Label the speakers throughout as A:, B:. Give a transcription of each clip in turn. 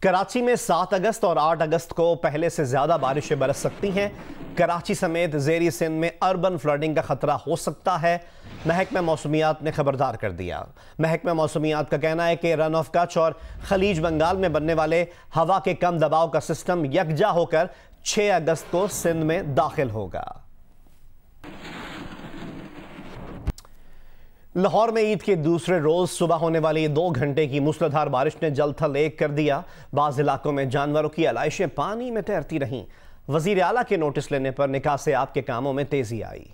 A: कराची में 7 अगस्त और 8 अगस्त को पहले से ज्यादा बारिशें बरस सकती हैं। कराची समेत ज़ेरी सिंध में अर्बन फ्लडिंग का खतरा हो सकता है। महकमा मौसमियात ने खबरदार कर दिया। महकमा मौसमियात का कहना है कि रन ऑफ कच्छ और खलीज बंगाल में बनने वाले हवा के कम दबाव का सिस्टम यकजा होकर 6 अगस्त को सिंध में दाखिल होगा। लाहौर में ईद के दूसरे रोज सुबह होने वाली 2 घंटे की मूसलाधार बारिश ने जल थल एक कर दिया। बाज़ इलाकों में जानवरों की आलाइशें पानी में तैरती रहीं। वजीर आला के नोटिस लेने पर निकाह से आपके कामों में तेजी आई।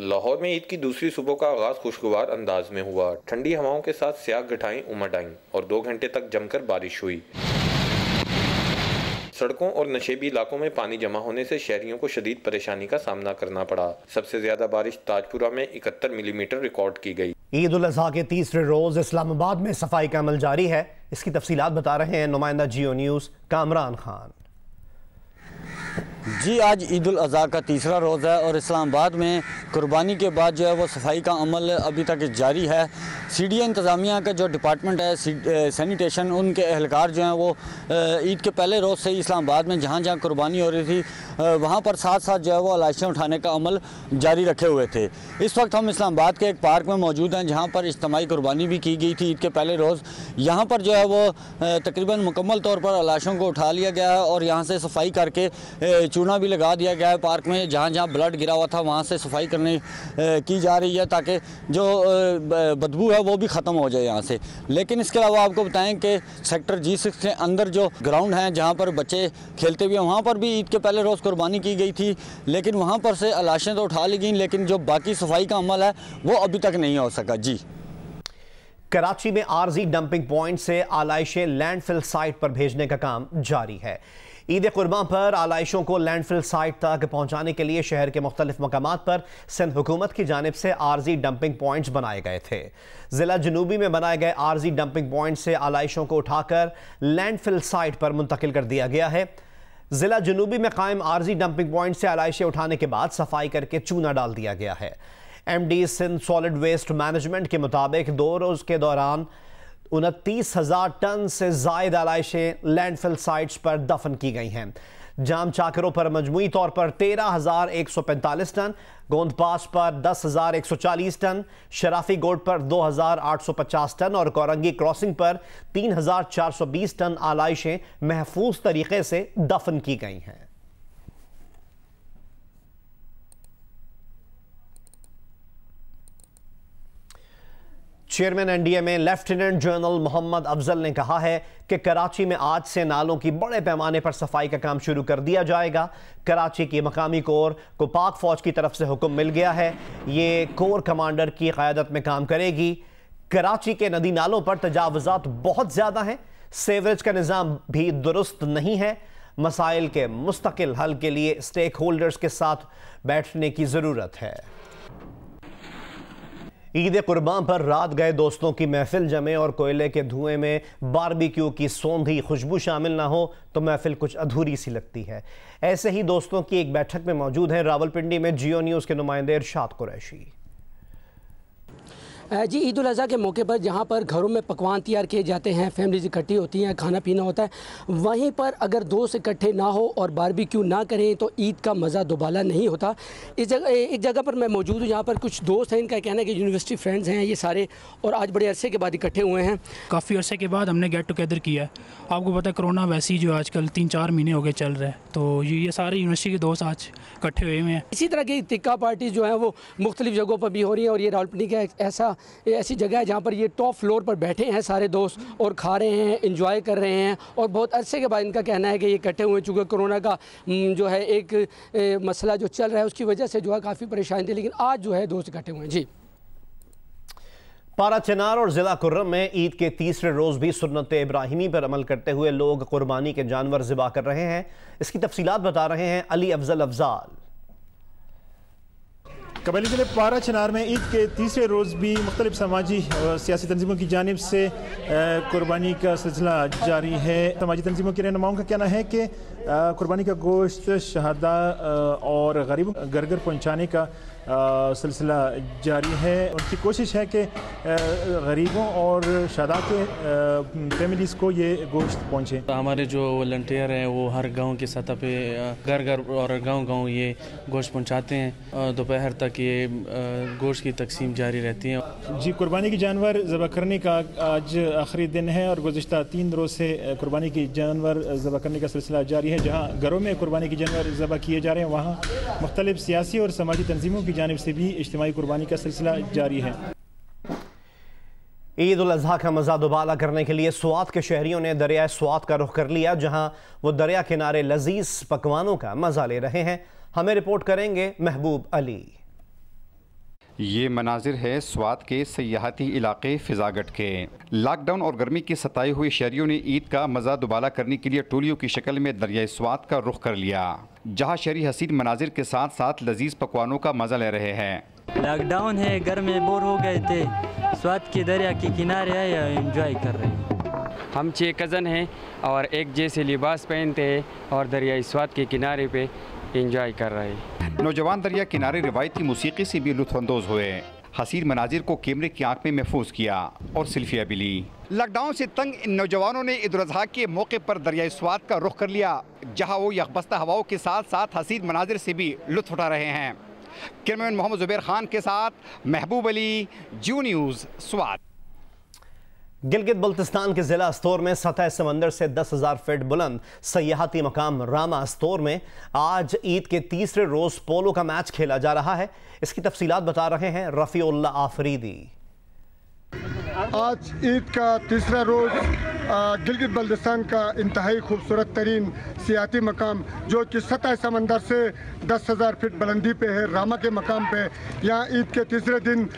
B: लाहौर में ईद की दूसरी सुबह का आगाज खुशगवार अंदाज में हुआ। ठंडी हवाओं के साथ स्याह गठाएं उमड़ आईं और 2 घंटे तक जमकर बारिश हुई। सड़कों और नशेबी इलाकों में पानी जमा होने से शहरियों को शदीद परेशानी का सामना करना पड़ा। सबसे ज्यादा बारिश ताजपुरा में 71 मिलीमीटर रिकॉर्ड की गई।
A: ईद उल अजहा के तीसरे रोज इस्लामाबाद में सफाई का अमल जारी है। इसकी तफसीलात बता रहे हैं नुमाइंदा जियो न्यूज कामरान खान।
C: जी, आज ईद उल अज़हा का तीसरा रोज़ है और इस्लामाबाद में कुर्बानी के बाद जो है वो सफाई का अमल अभी तक जारी है। सीडीए इंतज़ामिया का जो डिपार्टमेंट है सैनिटेशन, उनके एहलकार जो हैं वो ईद के पहले रोज़ से ही इस्लामाबाद में जहाँ जहाँ कुर्बानी हो रही थी वहाँ पर साथ साथ जो है वो आलाइशें उठाने का अमल जारी रखे हुए थे। इस वक्त हम इस्लामाबाद के एक पार्क में मौजूद हैं जहाँ पर इज्तिमाई कुर्बानी भी की गई थी ईद के पहले रोज़। यहाँ पर जो है वो तकरीबन मुकम्मल तौर पर आलाइशों को उठा लिया गया है और यहाँ से सफाई करके चूना भी लगा दिया गया है। पार्क में जहाँ जहाँ ब्लड गिरा हुआ था वहाँ से सफाई करने की जा रही है ताकि जो बदबू है वो भी ख़त्म हो जाए यहाँ से। लेकिन इसके अलावा आपको बताएं कि सेक्टर G6 के अंदर जो ग्राउंड हैं जहाँ पर बच्चे खेलते हुए वहाँ पर भी ईद के पहले रोज़ कुर्बानी की गई थी, लेकिन वहाँ पर से लाशें तो उठा ली गई, लेकिन जो बाकी सफाई का अमल है वो अभी तक नहीं हो सका। जी,
A: कराची में आरजी डंपिंग पॉइंट से आलाइशें लैंडफिल साइट पर भेजने का काम जारी है। ईद कुर्बान पर आलाइशों को लैंडफिल साइट तक पहुंचाने के लिए शहर के मुख्तलिफ मकामात पर सिंध हुकूमत की जानिब से आरजी डंपिंग पॉइंट्स बनाए गए थे। जिला जनूबी में बनाए गए आरजी डंपिंग पॉइंट से आलाइशों को उठाकर लैंडफिल साइट पर मुंतकिल कर दिया गया है। जिला जनूबी में कायम आरजी डंपिंग पॉइंट से आलाइशें उठाने के बाद सफाई करके चूना डाल दिया गया है। MD Sindh solid waste management के मुताबिक 2 रोज के दौरान 29,000 टन से जायद आलाइशें लैंडफिल साइट्स पर दफन की गई हैं। जाम चाकरों पर मजमूई तौर पर 13,145 टन, गोंदपास पर 10,140 टन, शराफी गोड पर 2,850 टन और कोरंगी क्रॉसिंग पर 3,420 टन आलाइशें महफूज तरीके से दफन की गई हैं। Chairman NDMA lieutenant general Mohammad Afzal ने कहा है कि कराची में आज से नालों की बड़े पैमाने पर सफाई का काम शुरू कर दिया जाएगा। कराची की मकामी कोर को पाक फौज की तरफ से हुक्म मिल गया है। ये कोर कमांडर की क़यादत में काम करेगी। कराची के नदी नालों पर तजावुज़ात बहुत ज़्यादा हैं। सेवरेज का निज़ाम भी दुरुस्त नहीं है। मसाइल के मुस्तकिल हल के लिए स्टेक होल्डर्स के साथ बैठने की ज़रूरत है। ईद कुर्बान पर रात गए दोस्तों की महफिल जमे और कोयले के धुएं में बारबेक्यू की सौंधी खुशबू शामिल ना हो तो महफिल कुछ अधूरी सी लगती है। ऐसे ही दोस्तों की एक बैठक में मौजूद हैं रावलपिंडी में जियो न्यूज़ के नुमाइंदे इरशाद कुरैशी।
D: जी, ईद उल अज़हा के मौके पर जहाँ पर घरों में पकवान तैयार किए जाते हैं, फैमिलीज इकट्ठी होती हैं, खाना पीना होता है, वहीं पर अगर दोस्त इकट्ठे ना हो और बारबेक्यू ना करें तो ईद का मज़ा दोबाला नहीं होता। एक जगह पर मैं मौजूद हूँ, यहाँ पर कुछ दोस्त हैं, इनका कहना है कि यूनिवर्सिटी फ्रेंड्स हैं ये सारे और आज बड़े अरसे के बाद इकट्ठे हुए हैं।
E: काफ़ी अरसे के बाद हमने गेट टुगेदर किया है। आपको पता है कोरोना वैसे ही जो आजकल 3-4 महीने हो गए चल रहा है, तो ये सारे यूनिवर्सिटी के दोस्त आज इकट्ठे हुए हैं। इसी
D: तरह की तिक्का पार्टी जो है वो मुख्तलिफ जगहों पर भी हो रही है और ये रावलपिंडी का ऐसी जगह है जहाँ पर ये टॉप फ्लोर पर बैठे हैं सारे दोस्त और खा रहे हैं, एंजॉय कर रहे हैं और बहुत अरसे के बाद इनका कहना है कि ये इकट्ठे हुए चूँकि कोरोना का जो है एक मसला जो चल रहा है उसकी वजह से जो है काफ़ी परेशानी थी, लेकिन आज जो है दोस्त इकट्ठे हुए हैं। जी,
A: पारा चनार और ज़िला कुर्रम में ईद के तीसरे रोज़ भी सुन्नत इब्राहिमी पर अमल करते हुए लोग कुर्बानी के जानवर ज़िबा कर रहे हैं। इसकी तफसीलात बता रहे हैं अली अफजल अफजाल।
F: कबैली ज़िले पारा चनार में ईद के तीसरे रोज़ भी मुख्तलिफ समाजी और सियासी तंजीमों की जानिब से कुर्बानी का सिलसिला जारी है। समाजी तंजीमों के रहनुमाओं का कहना है कि कुर्बानी का गोश्त शहादा और गरीबों घर घर पहुँचाने का सिलसिला जारी है। उनकी कोशिश है कि गरीबों और शादा के फैमिलीज़ को ये गोश्त पहुँचे।
G: हमारे जो वॉलंटियर हैं वो हर गांव की सतह पे घर घर और गांव ये गोश्त पहुंचाते हैं। दोपहर तक ये गोश्त की तकसीम जारी रहती है।
F: जी, कुर्बानी की जानवर ज़बह करने का आज आखिरी दिन है और गुज़िश्ता 3 रोज़ से कुर्बानी की जानवर ज़बह करने का सिलसिला जारी है। जहाँ घरों में कुर्बानी की जानवर ज़बह किए जा रहे हैं, वहाँ मुख्तलिफ सियासी और समाजी तंजीमों की जानिब से भी इज्तिमाई कुर्बानी का सिलसिला जारी है।
A: ईद उल अज़हा का मज़ा दुबाला करने के लिए स्वात के शहरियों ने दरिया स्वात का रुख कर लिया, जहां वो दरिया किनारे लजीज पकवानों का मज़ा ले रहे हैं। हमें रिपोर्ट करेंगे महबूब अली।
H: ये मनाजिर है स्वात के सयाहती इलाके फिजागट के। लॉकडाउन और गर्मी की सताई हुई शहरियों ने ईद का मज़ा दुबाला करने के लिए टोलियों की शक्ल में दरियाई स्वात का रुख कर लिया, जहां शहरी हसीन मनाजिर के साथ साथ लजीज पकवानों का मज़ा ले रहे हैं।
I: लॉकडाउन है, घर में बोर हो गए थे, स्वात के दरिया के किनारे आए और एंजॉय कर रहे हैं।
J: हम 6 कज़न हैं और एक जैसे लिबास पहनते हैं और दरियाई स्वात के किनारे पे एंजॉय कर रहे हैं।
H: नौजवान दरिया किनारे रिवायती मूसीकी से भी लुत्फानंदोज हुए, हसीन मनाजिर को कैमरे की आंख में महफूज किया और सेल्फियाँ भी ली। लॉकडाउन से तंग इन नौजवानों ने ईद उल अज़हा के मौके पर दरियाई स्वात का रुख कर लिया, जहाँ वो यकबस्ता हवाओं के साथ साथ हसीन मनाजिर से भी लुत्फ उठा रहे हैं। कैमरामैन मोहम्मद ज़ुबैर खान के साथ महबूब अली, जी न्यूज़, स्वात।
A: गिलगित बल्तिस्तान के ज़िला अस्तोर में सतह समंदर से 10,000 फीट बुलंद सयाहती मकाम रामा अस्तोर में आज ईद के तीसरे रोज़ पोलो का मैच खेला जा रहा है। इसकी तफसीलात बता रहे हैं रफ़ीउल्लाह आफरीदी।
K: आज ईद का तीसरा रोज़ गिलगित बल्तिस्तान का इंतहाई खूबसूरत तरीन सियाती मकाम जो कि सतह समंदर से 10,000 फीट बुलंदी पे है, रामा के मकाम पे। यहाँ ईद के तीसरे दिन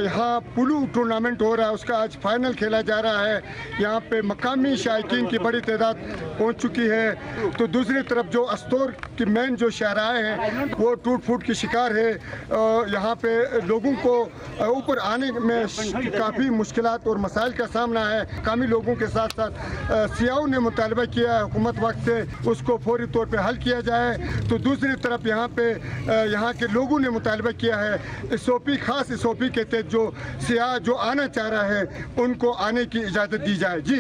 K: यहाँ पुलू टूर्नामेंट हो रहा है, उसका आज फाइनल खेला जा रहा है। यहाँ पे मकामी शायकीन की बड़ी तादाद पहुँच चुकी है। तो दूसरी तरफ जो अस्तोर की मेन जो शहराएँ हैं वो टूट फूट की शिकार है। यहाँ पे लोगों को ऊपर आने में काफ़ी मुश्किलात और मसाइल का सामना है। कामी लोगों के साथ साथ सियाओं ने मुतालबा किया है हुकूमत वक्त से उसको फौरी तौर पे हल किया जाए। तो दूसरी तरफ यहाँ पे यहाँ के लोगों ने मुतालबा किया है एसओपी, खास एसओपी के तहत जो सियाह जो आना चाह रहा है उनको आने की इजाज़त दी जाए। जी,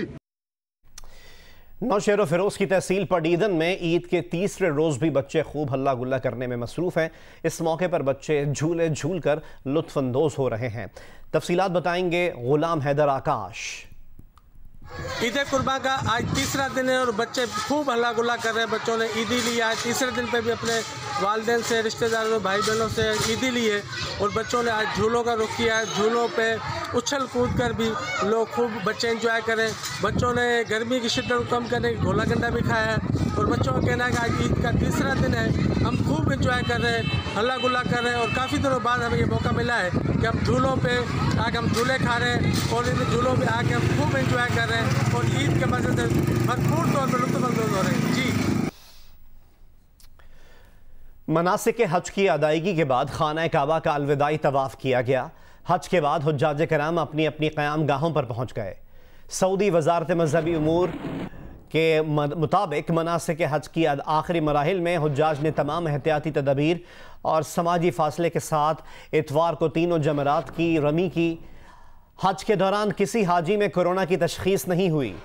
A: नौशहर फिरोज की तहसील पडीदन में ईद के तीसरे रोज़ भी बच्चे खूब हल्ला गुल्ला करने में मसरूफ़ हैं। इस मौके पर बच्चे झूले झूल कर लुत्फ़अंदोज़ हो रहे हैं। तफसीलात बताएंगे गुलाम हैदर आकाश।
L: ईद कुर्बा का आज तीसरा दिन है और बच्चे खूब हल्ला गुल्ला कर रहे हैं। बच्चों ने ईदी ली है, तीसरे दिन पे भी अपने वालिदैन से, रिश्तेदारों, भाई बहनों से ईदी ली है और बच्चों ने आज झूलों का रुख किया है। झूलों पे उछल कूद कर भी लोग खूब बच्चे एंजॉय करें। बच्चों ने गर्मी की शिद्दत को कम करने की गोला गंडा भी खाया है और बच्चों का कहना है कि आज ईद का तीसरा दिन है, हम खूब इंजॉय कर रहे हैं, हल्ला गुल्ला कर रहे हैं और काफ़ी दिनों बाद हमें ये मौका मिला है कि हम झूलों पे आके हम झूले खा रहे हैं और इन झूलों पे आके हम खूब इंजॉय कर रहे हैं और ईद के मज़े से भरपूर तौर पर लुत्फ़अंदोज़ हो रहे हैं। जी,
A: मनासिक हज की अदायगी के बाद खाना काबा का अलविदाई तवाफ़ किया गया। हज के बाद हुज्जाज कराम अपनी अपनी क़याम गाहों पर पहुँच गए। सऊदी वज़ारत मज़हबी उमूर के मुताबिक मनासिक हज की आखिरी मराहिल में हुज्जाज ने तमाम एहतियाती तदबीर और समाजी फासले के साथ इतवार को तीनों जमरात की रमी की। हज के दौरान किसी हाजी में कोरोना की तशख़ीस नहीं हुई।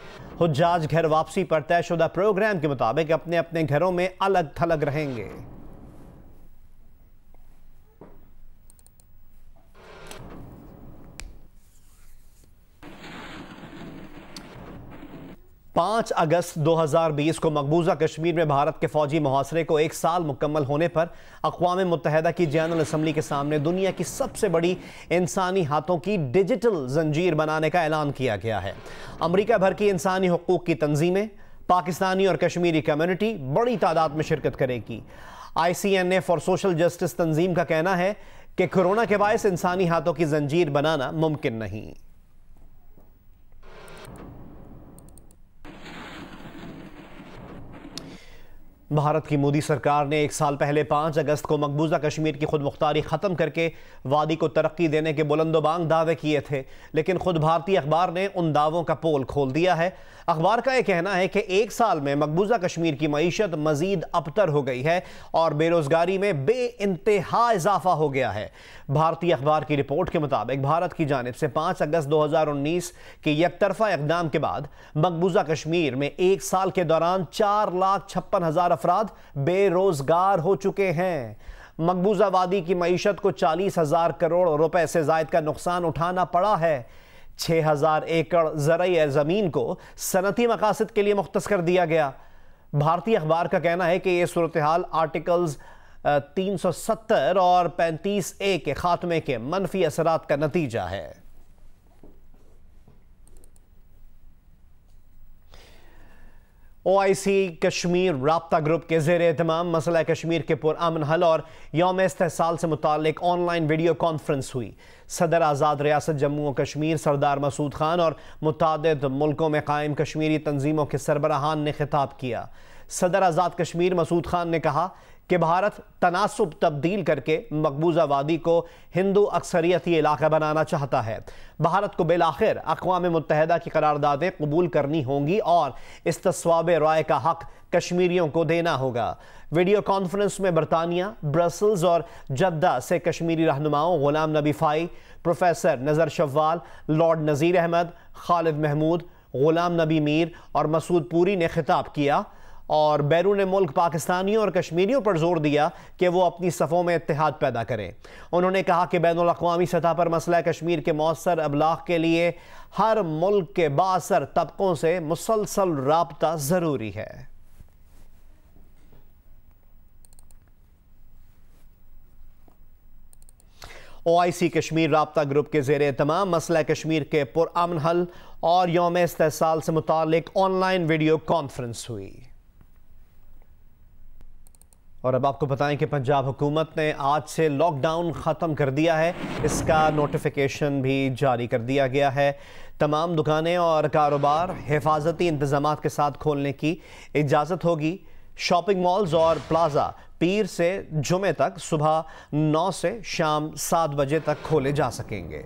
A: हुज्जाज घर वापसी पर तयशुदा प्रोग्राम के मुताबिक अपने अपने घरों में अलग थलग रहेंगे। 5 अगस्त 2020 को मकबूजा कश्मीर में भारत के फौजी मुहासरे को 1 साल मुकम्मल होने पर अक़वाम मुत्तहिदा की जनरल असम्बली के सामने दुनिया की सबसे बड़ी इंसानी हाथों की डिजिटल जंजीर बनाने का ऐलान किया गया है। अमरीका भर की इंसानी हुकूक की तंजीमें, पाकिस्तानी और कश्मीरी कम्युनिटी बड़ी तादाद में शिरकत करेगी। ICNA फॉर सोशल जस्टिस तंजीम का कहना है कि कोरोना के बायस इंसानी हाथों की जंजीर बनाना मुमकिन नहीं। भारत की मोदी सरकार ने 1 साल पहले 5 अगस्त को मकबूजा कश्मीर की खुद मुख्तारी ख़त्म करके वादी को तरक्की देने के बुलंदोबांग दावे किए थे, लेकिन खुद भारतीय अखबार ने उन दावों का पोल खोल दिया है। अखबार का यह कहना है कि 1 साल में मकबूजा कश्मीर की मईशत मजीद अबतर हो गई है और बेरोजगारी में बेइंतहा इजाफा हो गया है। भारतीय अखबार की रिपोर्ट के मुताबिक भारत की जानिब से 5 अगस्त 2019 के यकतरफा इक़दाम के बाद मकबूजा कश्मीर में 1 साल के दौरान 4,56,000 अफराद बेरोजगार हो चुके हैं। मकबूजा वादी की मईशत को 40,000 करोड़ रुपए से जायद का नुकसान उठाना पड़ा है। 6,000 एकड़ ज़राई ज़मीन को सनती मकासद के लिए मुख्तस कर दिया गया। भारतीय अखबार का कहना है कि यह सूरत हाल आर्टिकल्स 370 और 35A के खात्मे के मनफी असरात का नतीजा है। OIC कश्मीर राब्ता ग्रुप के ज़ेर एहतमाम मसला कश्मीर के पुरअमन हल और यौम इस्तेहसाल से मुताल्लिक ऑनलाइन वीडियो कॉन्फ्रेंस हुई। सदर आज़ाद रियासत जम्मू व कश्मीर सरदार मसूद खान और मुतादिद मुल्कों में कायम कश्मीरी तंजीमों के सरबराहान ने खिताब किया। सदर आज़ाद कश्मीर मसूद खान ने कहा कि भारत तनासुब तब्दील करके मकबूजा वादी को हिंदू अक्सरियती इलाका बनाना चाहता है। भारत को बिलाखिर अक़वाम मुत्तहिदा की करारदादें कबूल करनी होंगी और इस्तिस्वाब राय का हक कश्मीरियों को देना होगा। वीडियो कॉन्फ्रेंस में बरतानिया, ब्रसल्स और जद्दा से कश्मीरी रहनुमाओं गुलाम नबी फ़ाई, प्रोफेसर नज़र शव्वाल, लॉर्ड नज़ीर अहमद, खालिद महमूद, गुलाम नबी मीर और मसूद पूरी ने खिताब किया और बैरून मुल्क पाकिस्तानियों और कश्मीरियों पर जोर दिया कि वो अपनी सफ़ों में इत्तेहाद पैदा करें। उन्होंने कहा कि बैनुल अक़वामी सतह पर मसला कश्मीर के मौसर अबलाग के लिए हर मुल्क के बाअसर तबकों से मुसलसल राब्ता ज़रूरी है। OIC कश्मीर राब्ता ग्रुप के ज़ेरे तमाम मसला कश्मीर के पुरअमन हल और यौम इस्तेहसाल से मुताल्लिक ऑनलाइन वीडियो कॉन्फ्रेंस हुई। और अब आपको बताएं कि पंजाब हुकूमत ने आज से लॉकडाउन ख़त्म कर दिया है। इसका नोटिफिकेशन भी जारी कर दिया गया है। तमाम दुकानें और कारोबार हिफाजती इंतज़ामात के साथ खोलने की इजाज़त होगी। शॉपिंग मॉल्स और प्लाजा पीर से जुमे तक सुबह 9 से शाम 7 बजे तक खोले जा सकेंगे।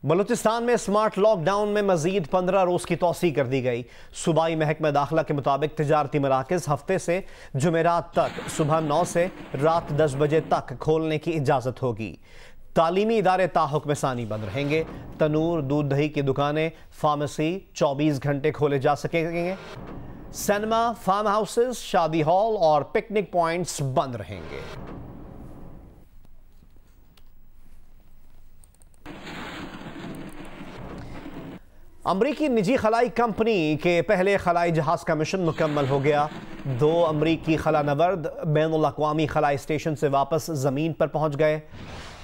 A: बलूचिस्तान में स्मार्ट लॉकडाउन में मजीद 15 रोज़ की तौसी कर दी गई। सूबाई महकमा दाखिला के मुताबिक तिजारती मराकज़ हफ्ते से जुमेरात तक सुबह 9 से रात 10 बजे तक खोलने की इजाज़त होगी। तालीमी इदारे ताहुक्म सानी बंद रहेंगे। तनूर, दूध दही की दुकानें, फार्मेसी 24 घंटे खोले जा सकेंगे। सिनेमा, फार्म हाउसेस, शादी हॉल और पिकनिक पॉइंट्स बंद रहेंगे। अमरीकी निजी खलाई कंपनी के पहले खलाई जहाज का मिशन मुकम्मल हो गया। 2 अमरीकी खलानवर्द बैनुल अक़वामी खलाई स्टेशन से वापस ज़मीन पर पहुंच गए।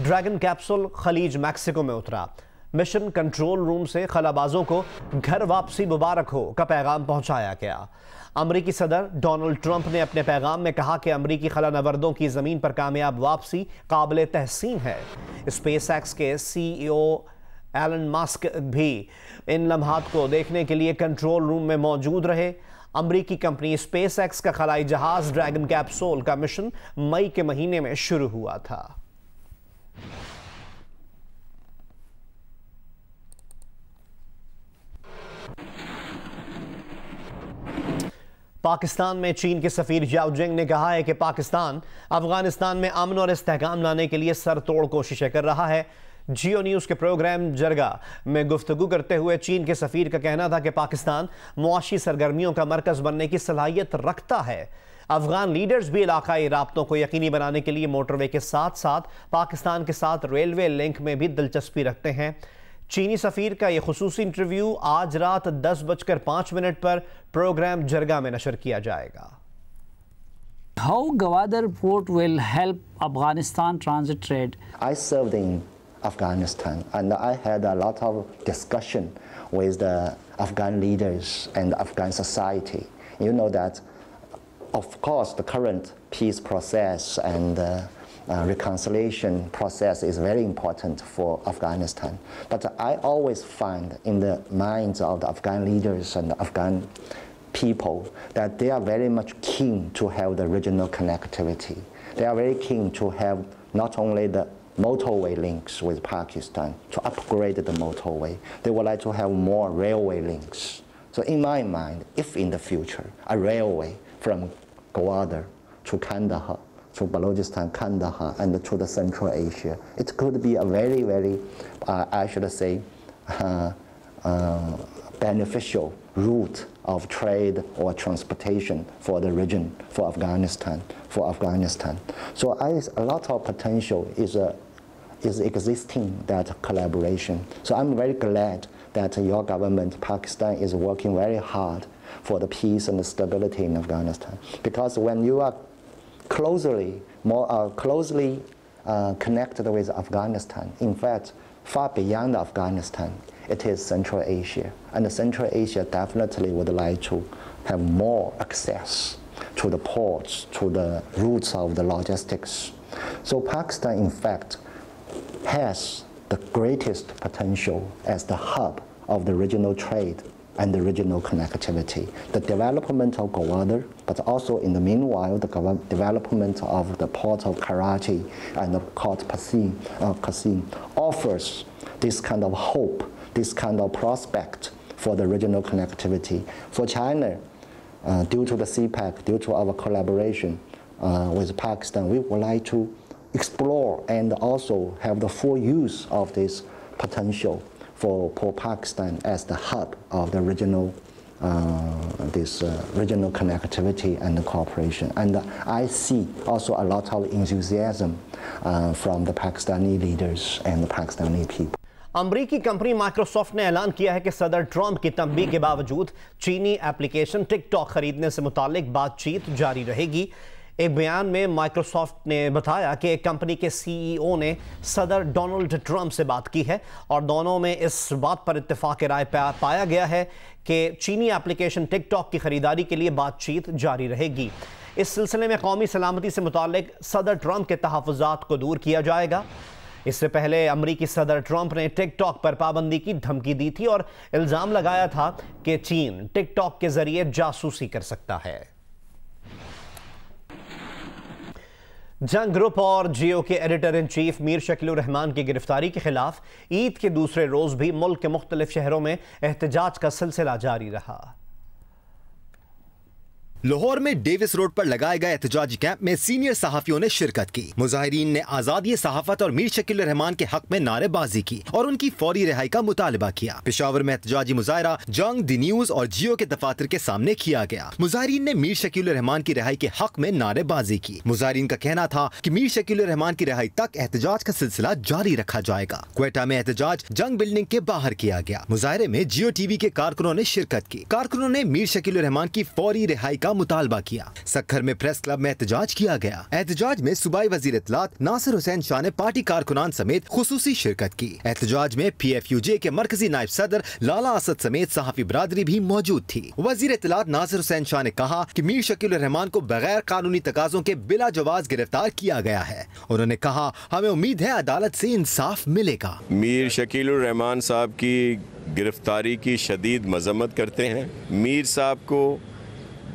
A: ड्रैगन कैप्सूल खलीज मैक्सिको में उतरा। मिशन कंट्रोल रूम से खलाबाजों को घर वापसी मुबारक हो का पैगाम पहुंचाया गया। अमरीकी सदर डोनाल्ड ट्रंप ने अपने पैगाम में कहा कि अमरीकी खलानवर्दों की ज़मीन पर कामयाब वापसी काबिल तहसीन है। स्पेस एक्स के CEO एलन मस्क भी इन लम्हात को देखने के लिए कंट्रोल रूम में मौजूद रहे। अमरीकी कंपनी स्पेस एक्स का खलाई जहाज ड्रैगन कैप्सूल का मिशन मई के महीने में शुरू हुआ था। पाकिस्तान में चीन के सफीर याओ जिंग ने कहा है कि पाकिस्तान अफगानिस्तान में अमन और इस्तेहकाम लाने के लिए सरतोड़ कोशिशें कर रहा है। जियो न्यूज़ के प्रोग्राम जरगा में गुफ्तगू करते हुए चीन के सफ़ीर का कहना था कि पाकिस्तान मुआशी सरगर्मियों का मरकज़ बनने की सलाहियत रखता है। अफगान लीडर्स भी इलाकाई राब्तों को यकीनी बनाने के लिए मोटरवे के साथ साथ पाकिस्तान के साथ रेलवे लिंक में भी दिलचस्पी रखते हैं। चीनी सफ़ीर का यह खुसूसी इंटरव्यू आज रात 10:05 पर प्रोग्राम जरगा में नशर किया जाएगा।
M: How Gwadar Port will help Afghanistan transit trade?
N: I served in Afghanistan and I had a lot of discussion with the Afghan leaders and the Afghan society. You know that, of course, the current peace process and reconciliation process is very important for Afghanistan. But I always find in the minds of the Afghan leaders and the Afghan people that they are very much keen to have the regional connectivity. They are very keen to have not only the motorway links with Pakistan, to upgrade the motorway. They would like to have more railway links. So in my mind, if in the future a railway from Gwadar to Kandahar, to Balochistan, Kandahar, and to the Central Asia, it could be a very, very, I should say, beneficial route of trade or transportation for the region, for Afghanistan. So a lot of potential is existing, that collaboration. So I'm very glad that your government, Pakistan, is working very hard for the peace and the stability in Afghanistan. Because when you are more closely connected with Afghanistan, in fact, far beyond Afghanistan, it is Central Asia. And Central Asia definitely would like to have more access to the ports, to the routes of the logistics. So Pakistan, in fact, has the greatest potential as the hub of the regional trade and the regional connectivity. The development of Gwadar, but also in the meanwhile, the development of the port of Karachi and the port Qasim offers this kind of hope, this kind of prospect for the regional connectivity. For China, due to the CPEC, due to our collaboration with Pakistan, we would like to explore and also have the full use of this potential for Pakistan as the hub of the regional, regional connectivity and the cooperation. And I see also a lot of enthusiasm from the Pakistani leaders and the Pakistani people.
A: अमरीकी company Microsoft ने ऐलान किया है कि सदर Trump की तंबीह के बावजूद चीनी एप्लीकेशन टिकटॉक खरीदने से मुतालिक बातचीत जारी रहेगी। एक बयान में माइक्रोसॉफ्ट ने बताया कि कंपनी के सीईओ ने सदर डोनाल्ड ट्रंप से बात की है और दोनों में इस बात पर इत्तेफाक राय पाया गया है कि चीनी एप्लीकेशन टिकटॉक की खरीदारी के लिए बातचीत जारी रहेगी। इस सिलसिले में कौमी सलामती से मुतालिक सदर ट्रंप के तहफ़्फ़ुज़ात को दूर किया जाएगा। इससे पहले अमरीकी सदर ट्रंप ने टिकटॉक पर पाबंदी की धमकी दी थी और इल्ज़ाम लगाया था कि चीन टिकटॉक के जरिए जासूसी कर सकता है। जंग ग्रुप और जियो के editor in chief Mir Shakilur Rahman की गिरफ्तारी के खिलाफ ईद के दूसरे रोज भी मुल्क के मुख्तलिफ शहरों में एहतजाज का सिलसिला जारी रहा।
O: लाहौर में डेविस रोड पर लगाए गए एहतजाजी कैंप में सीनियर सहाफियों ने शिरकत की। मुजाहिरीन ने आजादी सहाफत और मीर शकील रहमान के हक में नारेबाजी की और उनकी फौरी रिहाई का मुतालबा किया। पेशावर में एहतजाजी मुजाहरा जंग, दी न्यूज और जियो के दफातर के सामने किया गया। मुजाहिरीन ने मीर शकील रहमान की रिहाई के हक में नारेबाजी की। मुजाहिरीन का कहना था कि मीर शकील रहमान की रिहाई तक एहतजाज का सिलसिला जारी रखा जाएगा। क्वेटा में एहतजाज जंग बिल्डिंग के बाहर किया गया। मुजाहरे में जियो टीवी के कारकुनों ने शिरकत की। कारकुनों ने मीर शकील रहमान की फौरी रिहाई का मुतालबा किया। सक्खर में प्रेस क्लब में एहतजाज किया गया। एहतजाज में सूबाई वजीर इत्तलात नासिर हुसैन शाह ने पार्टी कारकुनान समेत खुसूसी शिरकत की। एहतजाज में PFUJ के मरकजी नायब सदर लाला असद समेत सहाफी बरादरी भी मौजूद थी। वजीर इत्तलात नासिर हुसैन शाह ने कहा कि मीर शकील रहमान को बगैर कानूनी तकाजों के बिला जवाज गिरफ्तार किया गया है। उन्होंने कहा, हमें उम्मीद है अदालत से इंसाफ मिलेगा।
P: मीर शकील रहमान साहब की गिरफ्तारी की शदीद मजम्मत करते हैं। मीर साहब को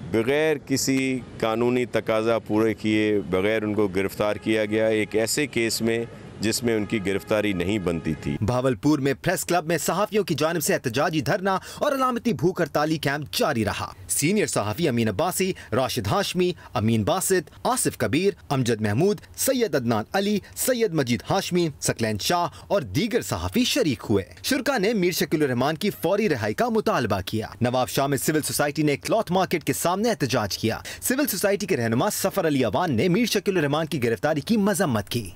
P: बगैर किसी कानूनी तकाजा पूरे किए बगैर उनको गिरफ्तार किया गया एक ऐसे केस में जिसमें उनकी गिरफ्तारी नहीं बनती थी। भावलपुर में प्रेस क्लब में सहाफियों की जानिब से एहतजाजी धरना और अलामती भूख हड़ताली कैंप जारी रहा। सीनियर सहाफी अमीन अब्बासी, राशिद हाशमी, अमीन बासित, आसिफ कबीर, अमजद महमूद, सैयद अदनान अली, सैयद मजीद हाशमी, सकलैन शाह और दीगर सहाफी शरीक हुए। शुरका ने मीर शकील रहमान की फौरी रिहाई का मुतालबा किया। नवाब शाह में सिविल सोसाइटी ने क्लॉथ मार्केट के सामने एहतजाज किया। सिविल सोसाइटी के रहनुमा सफर अली अवान ने मीर शकील रहमान की गिरफ्तारी की मजम्मत की।